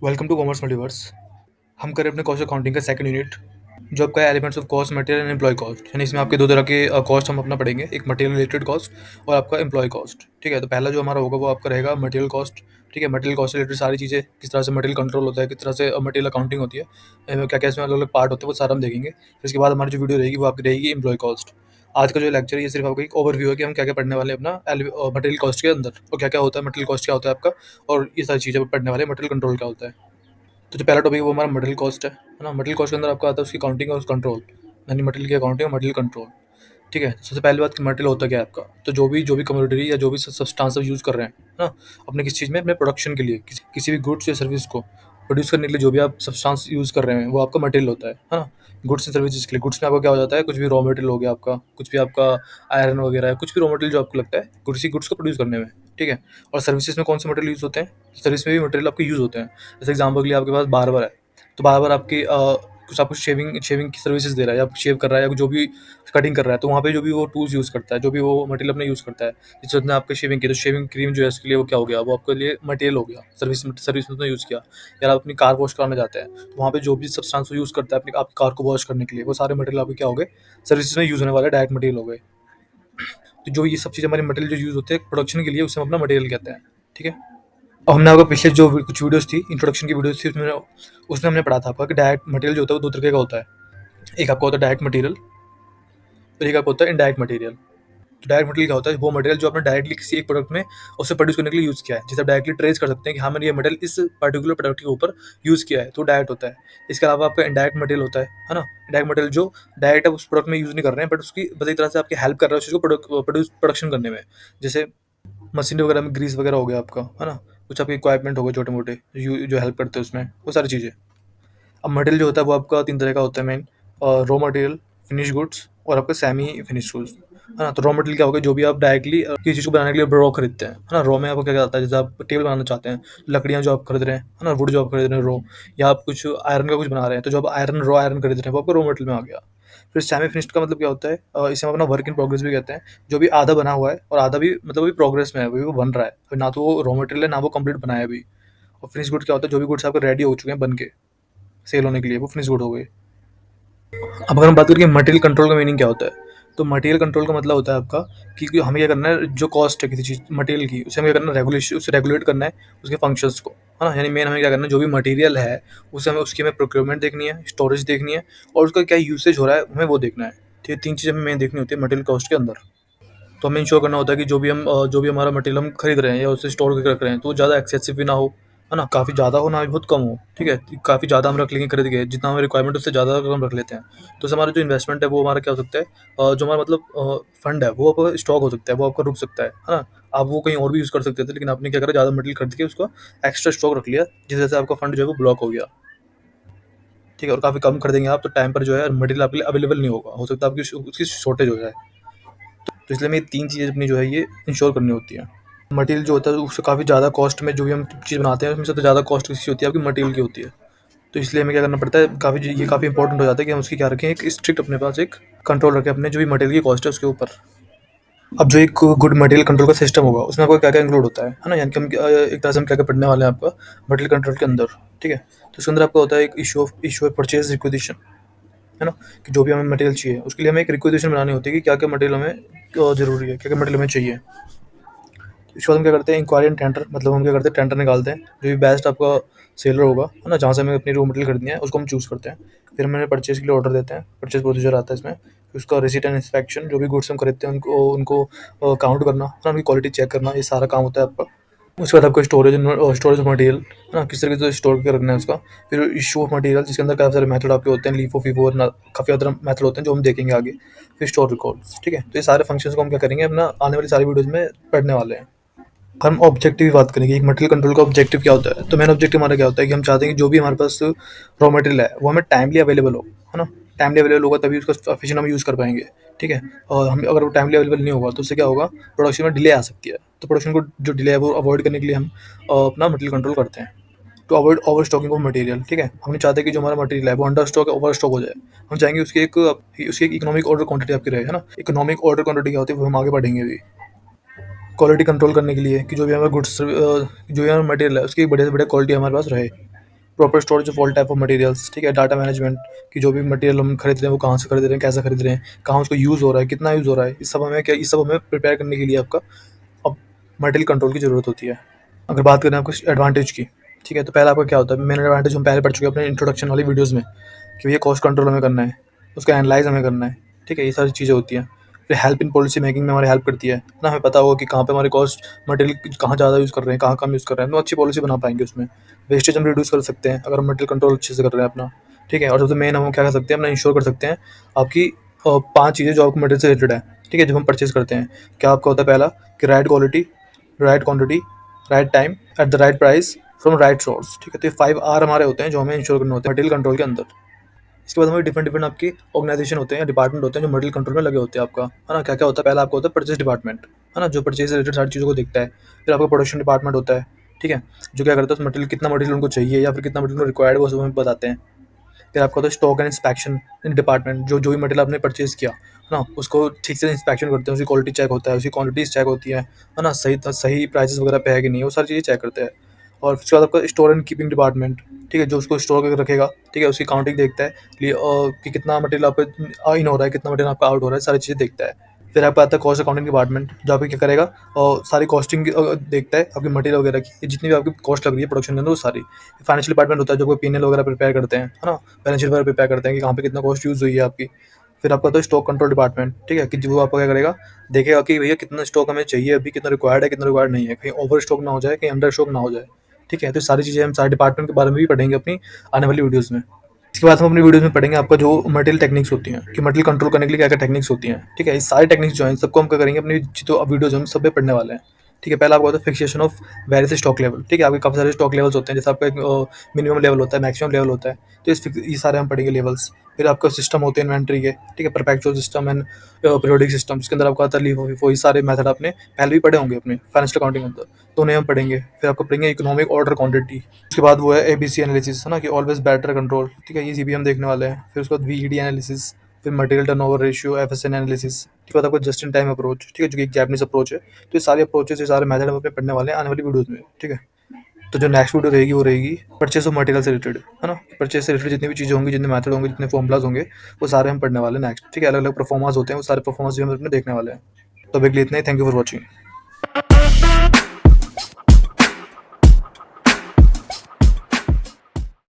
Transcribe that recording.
Welcome to commerce multiverse. हम करें अपने कॉस्ट अकाउंटिंग का सेकंड यूनिट, जो आपका elements of cost, material and employ cost. यानी इसमें आपके दो तरह के कॉस्ट हम अपना पढ़ेंगे, एक मटेरियल रिलेटेड कॉस्ट और आपका एम्प्लॉय कॉस्ट। ठीक है, तो पहला जो हमारा होगा वो आपका रहेगा मटेरियल कॉस्ट। ठीक है, मटेरियल कॉस्ट से रिलेटेड सारी चीज़ें, किस तरह से मटेरियल कंट्रोल होता है, किस तरह से मटेरियल अकाउंटिंग होती है, क्या क्या इसमें अलग अलग पार्ट होते हैं, वो सारा हम देखेंगे। फिर इसके बाद हमारी जो वीडियो रहेगी वो आपकी रहेगी एम्प्लॉय कॉस्ट। आज का जो लेक्चर है ये सिर्फ आपका एक ओवरव्यू है कि हम क्या क्या पढ़ने वाले हैं अपना मटेरियल कॉस्ट के अंदर, और क्या क्या होता है मटेरियल कॉस्ट, क्या होता है आपका, और ये सारी चीज़ें पढ़ने वाले मटेरियल कंट्रोल क्या होता है। तो जो पहला टॉपिक है वो हमारा मटेरियल कॉस्ट है ना। मटेरियल कॉस्ट के अंदर आपका आता है उसकी काउंटिंग और कंट्रोल, यानी मटेरियल की अकाउंटिंग और मटेरियल कंट्रोल। ठीक है, सबसे पहली बात कि मटेरियल होता क्या है आपका। तो जो भी कमोडिटी या जो भी सब्सटेंस आप यूज़ कर रहे हैं ना अपने किस चीज़ में, अपने प्रोडक्शन के लिए, किसी भी गुड्स या सर्विस को प्रोड्यूस करने के लिए जो भी आप सब्सटेंस यूज़ कर रहे हैं वो आपका मटेरियल होता है ना। गुड्स एंड सर्विसेज के लिए, गुड्स में आपका क्या हो जाता है, कुछ भी रॉ मटेरियल हो गया आपका, कुछ भी आपका आयरन वगैरह है, कुछ भी रॉ मटेरियल जो आपको लगता है गुड्स को प्रोड्यूस करने में। ठीक है, और सर्विसेज में कौन से मटेरियल यूज़ होते हैं, सर्विस में भी मटेरियल आपके यूज़ होते हैं। जैसे एग्जाम्पल के लिए आपके पास बार्बर है, तो बार्बर आपकी कुछ आपको शेविंग शेविंग की सर्विसेज दे रहा है, या शेव कर रहा है, या जो भी कटिंग कर रहा है, तो वहाँ पे जो भी वो टूल्स यूज़ करता है, जो भी वो मटेरियल अपने यूज़ करता है, जैसे उसने आपके शेविंग की, तो शेविंग क्रीम जो है उसके लिए वो क्या हो गया, वो आपके लिए मटेरियल हो गया, सर्विस में उसने यूज़ किया। या आप अपनी कार वॉश कराने जाते हैं, तो वहाँ पे जो भी सब्सटेंस यूज़ करता है अपनी आपकी कार को वॉश करने के लिए, वो सारे मटेरियल आपके क्या हो गए, सर्विस में यूज़ होने वाले डायरेक्ट मटेरियल हो गए। तो जो ये सब चीज़ हमारे मटेरियल जो यूज़ होते हैं प्रोडक्शन के लिए, उसे हम अपना मटेरियल कहते हैं। ठीक है, अब हमने आपको पिछले जो कुछ वीडियोस थी, इंट्रोडक्शन की वीडियोस थी, उसमें हमने पढ़ा था आपका कि डायरेक्ट मटेरियल जो होता है वो दो तरीके का होता है। एक आपका होता है डायरेक्ट मटेरियल, और एक आपका होता है इनडायरेक्ट मटेरियल। तो डायरेक्ट मटेरियल क्या होता है, वो मटेरियल जो आपने डायरेक्टली किसी एक प्रोडक्ट में उसे प्रोड्यूस करने के लिए यूज़ किया है, जिसे आप डायरेक्टली ट्रेस कर सकते हैं कि हाँ मैंने ये मटेरियल इस पर्टिकुलर प्रोडक्ट के ऊपर यूज़ किया है, तो डायरेक्ट होता है। इसके अलावा आपका इनडायरेक्ट मटेरियल होता है ना। इनडायरेक्ट मटेरियल जो डायरेक्ट आप उस प्रोडक्ट में यूज़ नहीं कर रहे हैं, बट उसकी बस एक तरह से आपकी हेल्प कर रहा है उस चीज़ को प्रोडक्शन करने में। जैसे मशीन वगैरह में ग्रीस वगैरह हो गया आपका, है ना, कुछ आपके इक्वाइपमेंट हो गए छोटे मोटे जो हेल्प करते हैं उसमें, वो सारी चीज़ें। अब मटेरियल जो होता है वो आपका तीन तरह का होता है main, raw material, finish goods और आपका सेमी फिनिश गुड्स, है ना। तो रॉ मटेरियल क्या होगा, जो भी आप डायरेक्टली किसी चीज़ को बनाने के लिए रॉ खरीदते हैं, है ना। रॉ में आपको क्या क्या आता है, जैसे आप टेबल बनाना चाहते हैं, लकड़ियाँ जो आप खरीद रहे हैं, है ना, वुड जो आप खरीद रहे हैं रॉ, या आप कुछ आयरन का कुछ बना रहे हैं, तो जो आप रॉ आयरन खरीद रहे हैं वो आपको रॉ मटेरियल में आ गया। फिर सेमी फिनिश्ड का मतलब क्या होता है, इसे हम अपना वर्क इन प्रोग्रेस भी कहते हैं। जो भी आधा बना हुआ है और आधा भी मतलब अभी प्रोग्रेस में है, अभी वो बन रहा है, अभी ना तो वो रॉ मटेरियल है ना वो कंप्लीट बनाया है अभी। और फिनिश गुड क्या होता है, जो भी गुड्स आपके रेडी हो चुके हैं बन के सेल होने के लिए, वो फिनिश गुड हो गए। अब अगर हम बात करें मटेरियल कंट्रोल का मीनिंग क्या होता है, तो मटेरियल कंट्रोल का मतलब होता है आपका कि हमें क्या करना है, जो कॉस्ट है किसी चीज़ मटेरियल की, उसे हमें क्या करना है, रेगुलेशन, उसे रेगुलेट करना है, उसके फंक्शंस को, है ना। यानी मेन हमें क्या करना है, जो भी मटेरियल है उसे हमें उसकी हमें प्रोक्योरमेंट देखनी है, स्टोरेज देखनी है, और उसका क्या यूसेज हो रहा है हमें वो देखना है। तो ये तीन चीज़ें हमें मेन देखनी होती है मटेरियल कॉस्ट के अंदर। तो हमें इंश्योर करना होता है कि जो भी हमारा मटेरियल हम खरीद रहे हैं या उसे स्टोर करके रख रहे हैं, तो वो ज़्यादा एक्सेसिव भी ना हो, है ना, काफ़ी ज़्यादा हो ना भी बहुत कम हो। ठीक है, काफ़ी ज़्यादा हम रख लेंगे खरीद के, जितना हमें रिक्वायरमेंट उससे ज़्यादा अगर हम रख लेते हैं, तो उससे हमारा जो इन्वेस्टमेंट है वो हमारा क्या हो सकता है, जो हमारा मतलब फंड है वो आपका स्टॉक हो सकता है, वो आपका रुक सकता है ना। आप वो कहीं और भी यूज़ कर सकते थे, लेकिन आपने क्या करा, ज़्यादा मटेरियल खरीद के उसको एक्स्ट्रा स्टॉक रख लिया, जिस वजह से आपका फंड जो है वो ब्लॉक हो गया। ठीक है, और काफ़ी कम खरीदेंगे आप, तो टाइम पर जो है मटेरियल आपके लिए अवेलेबल नहीं होगा, हो सकता है आपकी उसकी शॉर्टेज हो जाए। तो इसलिए हमें ये तीन चीज़ें अपनी जो है ये इंश्योर करनी होती है। मटेरियल जो होता है उससे काफ़ी ज़्यादा कॉस्ट में, जो भी हम चीज़ बनाते हैं उसमें सबसे ज़्यादा कॉस्ट किसी होती है, आपकी मटेरियल की होती है। तो इसलिए हमें क्या करना पड़ता है, काफ़ी इंपॉर्टेंट हो जाता है कि हम उसकी क्या रखें, एक स्ट्रिक्ट अपने पास एक कंट्रोल रखें अपने जो भी मटेरियल की कॉस्ट है उसके ऊपर। अब जो एक गुड मटेरियल कंट्रोल का सिस्टम होगा उसमें आपका क्या क्या इंक्लूड होता है ना। यानी कि हम एक तरह से हम क्या क्या पढ़ने वाले हैं आपका मटेरियल कंट्रोल के अंदर। ठीक है, तो उसके अंदर आपका होता है एक इशू ऑफ परचेज रिक्विजिशन, है ना, कि जो भी हमें मटेरियल चाहिए उसके लिए हमें एक रिक्विजिशन बनानी होती है कि क्या क्या मटेरियल हमें ज़रूरी है, क्या क्या मटेरियल हमें चाहिए। इसके बाद हम क्या करते हैं, इंक्वायरी एंड टेंडर, मतलब हम क्या करते हैं, टेंडर निकालते हैं, जो भी बेस्ट आपका सेलर होगा, है ना, जहाँ से हमें अपनी रॉ मटेरियल खरीदनी है उसको हम चूज़ करते हैं। फिर हम उन्हें परचेज़ के लिए ऑर्डर देते हैं, परचेज़ प्रोसीजर आता है इसमें। फिर उसका रिसीट एंड इंस्पेक्शन, जो भी गुड्स हम खरीदते हैं उनको उनको काउंट करना, है ना, उनकी क्वालिटी चेक करना, ये सारा काम होता है आपका। उसके बाद आपको स्टोरेज ऑफ मटेरियल, है ना, किस तरीके से स्टोर करके रखना है उसका। फिर इशू ऑफ मटेरियल, जिसके अंदर काफ़ी सारे मेथड आपके होते हैं, लीफो फीफो और काफ़ी अदर मेथड होते हैं जो हम देखेंगे आगे। फिर स्टोर रिकॉर्ड्स। ठीक है, तो ये सारे फंक्शंस को हम क्या करेंगे अपना आने वाली सारी वीडियोज़ में पढ़ने वाले हैं। हम ऑब्जेक्टिव की बात करेंगे, एक मटेरियल कंट्रोल का ऑब्जेक्टिव क्या होता है, तो मेन ऑब्जेक्टिव हमारा क्या होता है कि हम चाहते हैं कि जो भी हमारे पास रॉ मटेरियल है वो हमें टाइमली अवेलेबल हो, है ना। टाइमली अवेलेबल होगा तभी उसका एफिशिएंट हम यूज़ कर पाएंगे। ठीक है, और हम अगर वो टाइमली अवेलेबल नहीं होगा तो उससे क्या होगा, प्रोडक्शन में डिले आ सकती है। तो प्रोडक्शन को जो डिले है वो अवॉइड करने के लिए हम अपना मटेरियल कंट्रोल करते हैं, to avoid over stocking of material. ठीक है, हम नहीं चाहते कि जो हमारा मटेरियल है वो अंडर स्टॉक ओवर स्टॉक हो जाए। हम चाहेंगे उसकी एक इकोनॉमिक ऑर्डर क्वांटिटी आपकी रहे, है ना। इकोनॉमिक ऑर्डर क्वांटिटी क्या होती है वो हम आगे बढ़ेंगे अभी। क्वालिटी कंट्रोल करने के लिए कि जो भी हमारा गुड्स जो भी हमारा मटेरियल है उसकी बड़े से बड़े क्वालिटी हमारे पास रहे। Proper storage of all type of materials, ठीक है, डाटा मैनेजमेंट कि जो भी मटेरियल हम खरीद रहे हैं वो कहाँ से खरीद रहे हैं, कैसे खरीद रहे हैं, कहाँ उसको यूज़ हो रहा है, कितना यूज़ हो रहा है, इस सब हमें प्रिपेयर करने के लिए आपका अब मटेरियल कंट्रोल की ज़रूरत होती है। अगर बात करें आपको एडवांटेज की, ठीक है, तो पहला आपका क्या होता है, मेन एडवांटेज हम पहले पढ़ चुके हैं अपने इंट्रोडक्शन वाली वीडियोज़ में कि भैया कॉस्ट कंट्रोल हमें करना है, उसका एनालाइज हमें करना है, ठीक है, ये सारी चीज़ें होती हैं। फिर हेल्प इन पॉलिसी मेकिंग में हमारी हेल्प करती है ना, हमें पता होगा कि कहाँ पे हमारे कॉस्ट मटेरियल कहाँ ज़्यादा यूज़ कर रहे हैं, कहाँ कम यूज़ कर रहे हैं, तो अच्छी पॉलिसी बना पाएंगे उसमें। वेस्टेज हम रिड्यूस कर सकते हैं अगर हम मटेरियल कंट्रोल अच्छे से कर रहे हैं अपना, ठीक है। और सबसे मेन हम क्या कर सकते हैं, अपना इंश्योर कर सकते हैं आपकी 5 चीज़ें जो आपको मटेरियल से रिलेटेड है, ठीक है, जब हम परचेज़ करते हैं। क्या आपका होता है, पहला कि right quality, right quantity, right time, at the right price, from right source, ठीक है। तो ये 5 आर हमारे होते हैं जो हमें इंश्योर करने होते हैं मटेरियल कंट्रोल के अंदर। इसके बाद हमारे डिफरेंट डिफरेंट आपकी ऑर्गेनाइजेशन होते हैं, डिपार्टमेंट होते हैं जो मटेरियल कंट्रोल में लगे होते हैं आपका, है ना। क्या क्या होता है, पहला आपका होता है परचेज डिपार्टमेंट, है ना, जो परचेज से रिलेटेड सारी चीज़ों को देखता है। फिर आपका प्रोडक्शन डिपार्टमेंट होता है, ठीक है, जो क्या करता है उस मटेरियल कितना मटेरियल उनको चाहिए या फिर कितना मटेरियल रिक्वायर्ड वो सब हमें बताते हैं। फिर आपका होता है स्टॉक एंड इंस्पेक्शन डिपार्टमेंट, जो जो भी मटेरियल आपने परचेज किया, है ना, उसको ठीक से इंस्पेक्शन करते हैं, उसकी क्वालिटी चेक होता है, उसकी क्वांटिटीज चेक होती है ना, सही सही प्राइसेस वगैरह पे है कि नहीं, वो सारी चीज़ें चेक करते हैं। और उसके बाद आपका स्टोर एंड कीपिंग डिपार्टमेंट, ठीक है, जो उसको स्टोर करके रखेगा, ठीक है, उसकी काउंटिंग देखता है कि कितना मटेरियल आपका इन हो रहा है, कितना मटेरियल आपका आउट हो रहा है, सारी चीज़ें देखता है। फिर आपका आता है कॉस्ट अकाउंटिंग डिपार्टमेंट, जो आपकी क्या करेगा और सारी कॉस्टिंग देखता है आपकी मटेरियल वगैरह की, जितनी भी आपकी कॉस्ट लग रही है प्रोडक्शन के अंदर वो सारी। फाइनेंशियल डिपार्टमेंट होता है जो पीएनएल वगैरह प्रिपेयर करते हैं, है ना, बैलेंस शीट वगैरह प्रिपेयर करते हैं कि कहाँ पे कितना कॉस्ट यूज़ हुई है आपकी। फिर आपका होता है स्टॉक कंट्रोल डिपार्टमेंट, ठीक है, कि जो आपका क्या करेगा, देखेगा कि भैया कितना स्टॉक हमें चाहिए अभी, कितना रिक्वायर्ड है, कितना रिक्वायर्ड नहीं है, कहीं ओवर स्टॉक ना हो जाए, कहीं अंडर स्टॉक ना हो जाए, ठीक है। तो सारी चीज़ें हम सारे डिपार्टमेंट के बारे में भी पढ़ेंगे अपनी आने वाली वीडियोज़ में। इसके बाद हम अपनी वीडियोज़ में पढ़ेंगे आपका जो मटेरियल टेक्निक्स होती हैं कि मटेरियल कंट्रोल करने के लिए क्या क्या टेक्निक्स होती हैं, ठीक है। ये सारी टेक्निक्स जो हैं सबको हम क्या करेंगे अपनी जो वीडियोज़ हम सब पे पढ़ने वाले हैं, ठीक है। पहला आपका होता है fixation of various stock level, ठीक है, आपके काफ़ी सारे स्टॉक लेवल्स होते हैं, जैसे आपका एक मिनिमम लेवल होता है, मैक्सिमम लेवल होता है, तो ये सारे हम पढ़ेंगे लेवल्स। फिर आपका सिस्टम होते हैं इन्वेंट्री के, ठीक है, perpetual system and periodic system, जिसके अंदर आपका आता है लीफ, वो ये सारे मेथड आपने पहले भी पढ़े होंगे अपने फाइनेंशियल अकाउंटिंग के अंदर, तो उन्हें हम पढ़ेंगे। फिर आपको पढ़ेंगे इकोनॉमिक ऑर्डर क्वांटिटी, उसके बाद वो है एबीसी एनालिसिस, है ना, कि ऑलवेज बेटर कंट्रोल, ठीक है, ये सीबी हम देखने वाले हैं। फिर उसके बाद वीईडी एनालिसिस, फिर मटेरियल टर्नओवर रेशियो, एफएसएन एनालिसिस, ठीक है, आपको जस्ट इन टाइम अप्रोच, ठीक है, जो कि एक जैपनीज अप्रोच है। तो ये सारे अप्रोचेस, ये सारे मेथड हम अपने पढ़ने वाले हैं आने वाली वीडियोज में, ठीक है। तो जो नेक्स्ट वीडियो रहेगी वो रहेगी परचेस ऑफ मटेरियल से रिलेटेड, है ना, परचेस से रिलेटेड जितनी भी चीज़ें होंगी, जितने मेथड होंगे, जितने फॉर्मुलाज होंगे, वो सारे हम पढ़ने वाले हैं नेक्स्ट, ठीक है। अलग अलग परफॉर्मेंस होते हैं, वो सारे परफॉर्मेंस भी हम अपने देखने वाले हैं। तो अभी के लिए इतना ही, थैंक यू फॉर वॉचिंग।